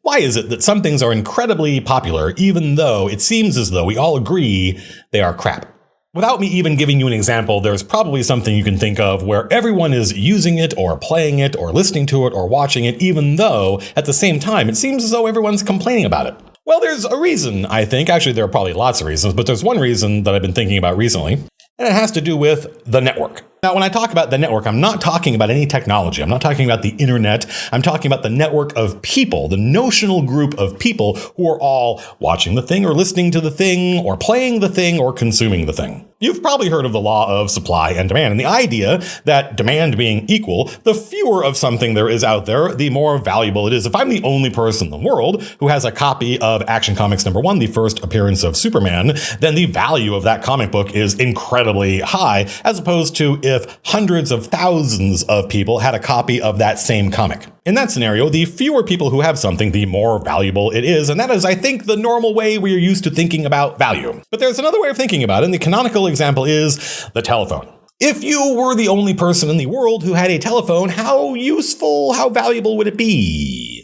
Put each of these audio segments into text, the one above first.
Why is it that some things are incredibly popular even though it seems as though we all agree they are crap? Without me even giving you an example, there's probably something you can think of where everyone is using it or playing it or listening to it or watching it, even though at the same time it seems as though everyone's complaining about it. Well, there's a reason, I think. Actually, there are probably lots of reasons, but there's one reason that I've been thinking about recently, and it has to do with the network. Now, when I talk about the network, I'm not talking about any technology. I'm not talking about the internet. I'm talking about the network of people, the notional group of people who are all watching the thing or listening to the thing or playing the thing or consuming the thing. You've probably heard of the law of supply and demand, and the idea that demand being equal, the fewer of something there is out there, the more valuable it is. If I'm the only person in the world who has a copy of Action Comics #1, the first appearance of Superman, then the value of that comic book is incredibly high, as opposed to if hundreds of thousands of people had a copy of that same comic. In that scenario, the fewer people who have something, the more valuable it is, and that is, I think, the normal way we're used to thinking about value. But there's another way of thinking about it, and the canonical example is the telephone. If you were the only person in the world who had a telephone, how useful, how valuable would it be?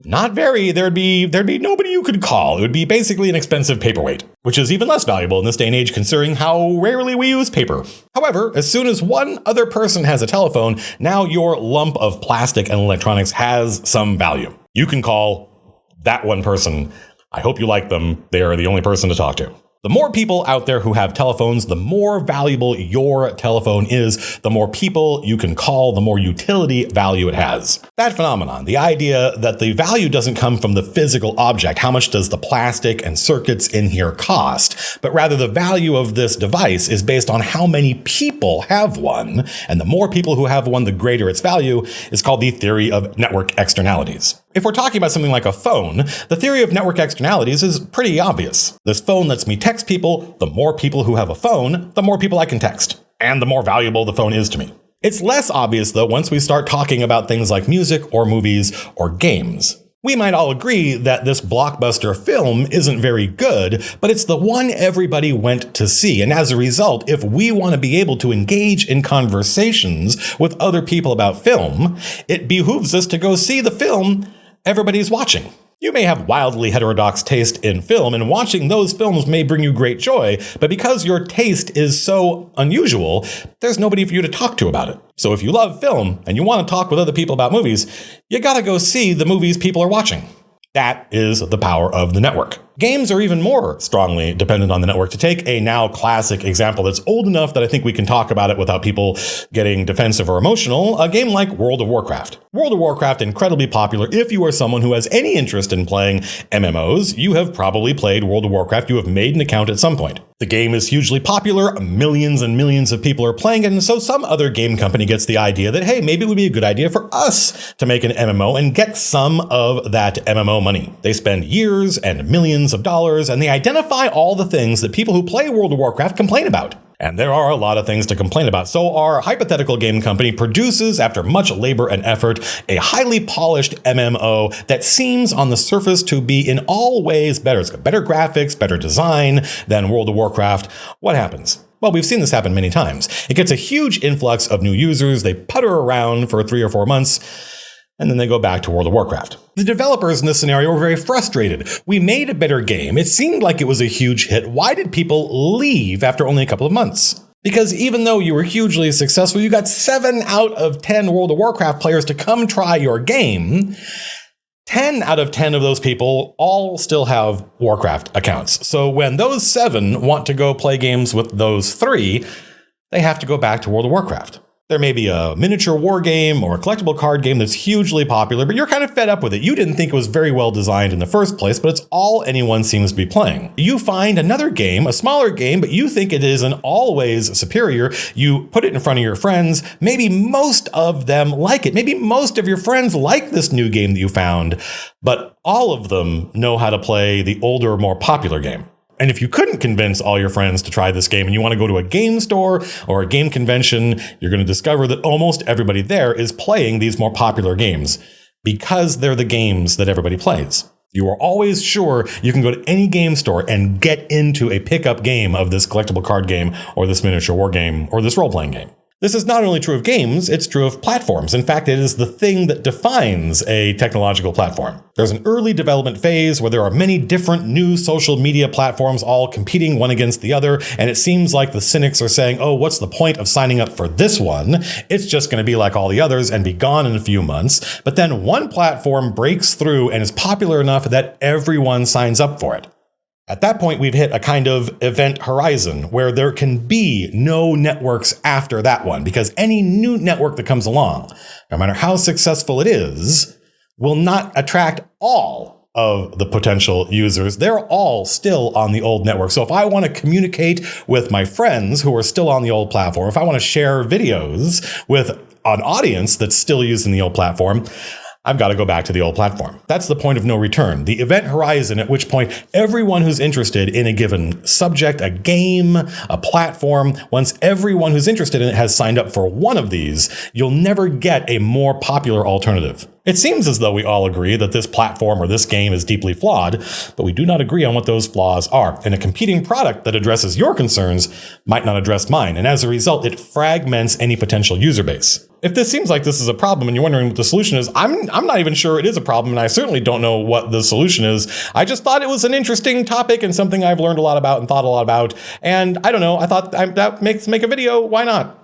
Not very. There'd be nobody you could call. It would be basically an expensive paperweight, which is even less valuable in this day and age considering how rarely we use paper. However, as soon as one other person has a telephone, now your lump of plastic and electronics has some value. You can call that one person. I hope you like them. They are the only person to talk to. The more people out there who have telephones, the more valuable your telephone is, the more people you can call, the more utility value it has. That phenomenon, the idea that the value doesn't come from the physical object, how much does the plastic and circuits in here cost, but rather the value of this device is based on how many people have one, and the more people who have one, the greater its value, is called the theory of network externalities. If we're talking about something like a phone, the theory of network externalities is pretty obvious. This phone lets me text people. The more people who have a phone, the more people I can text, and the more valuable the phone is to me. It's less obvious, though, once we start talking about things like music or movies or games. We might all agree that this blockbuster film isn't very good, but it's the one everybody went to see. And as a result, if we want to be able to engage in conversations with other people about film, it behooves us to go see the film everybody's watching. You may have wildly heterodox taste in film, and watching those films may bring you great joy, but because your taste is so unusual, there's nobody for you to talk to about it. So if you love film and you want to talk with other people about movies, you gotta go see the movies people are watching. That is the power of the network. Games are even more strongly dependent on the network. To take a now classic example that's old enough that I think we can talk about it without people getting defensive or emotional, a game like World of Warcraft. World of Warcraft, incredibly popular. If you are someone who has any interest in playing MMOs, you have probably played World of Warcraft. You have made an account at some point. The game is hugely popular. Millions and millions of people are playing it. And so some other game company gets the idea that, hey, maybe it would be a good idea for us to make an MMO and get some of that MMO money. They spend years and millions of dollars, and they identify all the things that people who play World of Warcraft complain about. And there are a lot of things to complain about. So our hypothetical game company produces, after much labor and effort, a highly polished MMO that seems on the surface to be in all ways better. It's got better graphics, better design than World of Warcraft. What happens? Well, we've seen this happen many times. It gets a huge influx of new users. They putter around for 3 or 4 months, and then they go back to World of Warcraft. The developers in this scenario were very frustrated. We made a better game. It seemed like it was a huge hit. Why did people leave after only a couple of months? Because even though you were hugely successful, you got 7 out of 10 World of Warcraft players to come try your game. 10 out of 10 of those people all still have Warcraft accounts. So when those 7 want to go play games with those 3, they have to go back to World of Warcraft. There may be a miniature war game or a collectible card game that's hugely popular, but you're kind of fed up with it. You didn't think it was very well designed in the first place, but it's all anyone seems to be playing. You find another game, a smaller game, but you think it isn't always superior. You put it in front of your friends. Maybe most of them like it. Maybe most of your friends like this new game that you found, but all of them know how to play the older, more popular game. And if you couldn't convince all your friends to try this game and you want to go to a game store or a game convention, you're going to discover that almost everybody there is playing these more popular games because they're the games that everybody plays. You are always sure you can go to any game store and get into a pickup game of this collectible card game or this miniature war game or this role-playing game. This is not only true of games, it's true of platforms. In fact, it is the thing that defines a technological platform. There's an early development phase where there are many different new social media platforms all competing one against the other, and it seems like the cynics are saying, oh, what's the point of signing up for this one? It's just going to be like all the others and be gone in a few months. But then one platform breaks through and is popular enough that everyone signs up for it. At that point, we've hit a kind of event horizon where there can be no networks after that one, because any new network that comes along, no matter how successful it is, will not attract all of the potential users. They're all still on the old network. So if I want to communicate with my friends who are still on the old platform, if I want to share videos with an audience that's still using the old platform, I've got to go back to the old platform. That's the point of no return, the event horizon, at which point everyone who's interested in a given subject, a game, a platform, once everyone who's interested in it has signed up for one of these, you'll never get a more popular alternative. It seems as though we all agree that this platform or this game is deeply flawed, but we do not agree on what those flaws are. And a competing product that addresses your concerns might not address mine. And as a result, it fragments any potential user base. If this seems like this is a problem and you're wondering what the solution is, I'm not even sure it is a problem, and I certainly don't know what the solution is. I just thought it was an interesting topic and something I've learned a lot about and thought a lot about. And I don't know, I thought that makes make a video. Why not?